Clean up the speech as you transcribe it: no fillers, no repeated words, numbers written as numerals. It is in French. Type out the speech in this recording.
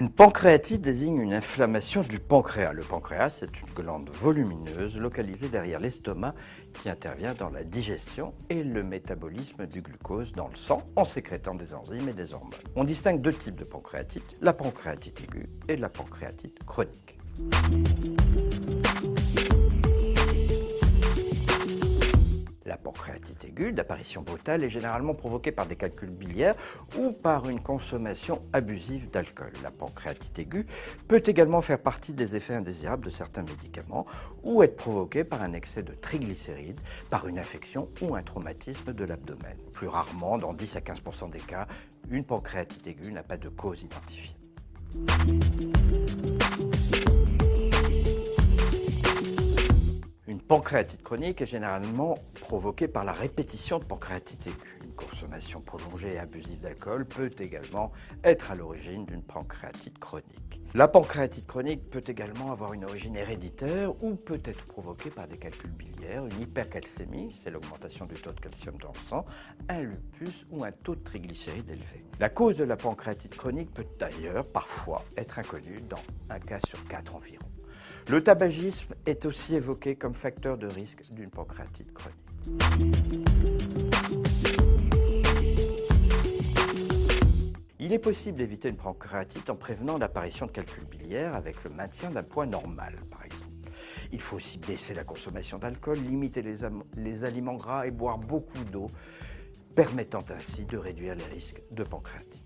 Une pancréatite désigne une inflammation du pancréas. Le pancréas, c'est une glande volumineuse localisée derrière l'estomac qui intervient dans la digestion et le métabolisme du glucose dans le sang en sécrétant des enzymes et des hormones. On distingue deux types de pancréatite, la pancréatite aiguë et la pancréatite chronique. La pancréatite aiguë, d'apparition brutale, est généralement provoquée par des calculs biliaires ou par une consommation abusive d'alcool. La pancréatite aiguë peut également faire partie des effets indésirables de certains médicaments ou être provoquée par un excès de triglycérides, par une infection ou un traumatisme de l'abdomen. Plus rarement, dans 10 à 15% des cas, une pancréatite aiguë n'a pas de cause identifiée. Une pancréatite chronique est généralement provoquée par la répétition de pancréatite aiguë. Une consommation prolongée et abusive d'alcool peut également être à l'origine d'une pancréatite chronique. La pancréatite chronique peut également avoir une origine héréditaire ou peut être provoquée par des calculs biliaires, une hypercalcémie, c'est l'augmentation du taux de calcium dans le sang, un lupus ou un taux de triglycérides élevé. La cause de la pancréatite chronique peut d'ailleurs parfois être inconnue dans un cas sur 4 environ. Le tabagisme est aussi évoqué comme facteur de risque d'une pancréatite chronique. Il est possible d'éviter une pancréatite en prévenant l'apparition de calculs biliaires avec le maintien d'un poids normal, par exemple. Il faut aussi baisser la consommation d'alcool, limiter les aliments gras et boire beaucoup d'eau, permettant ainsi de réduire les risques de pancréatite.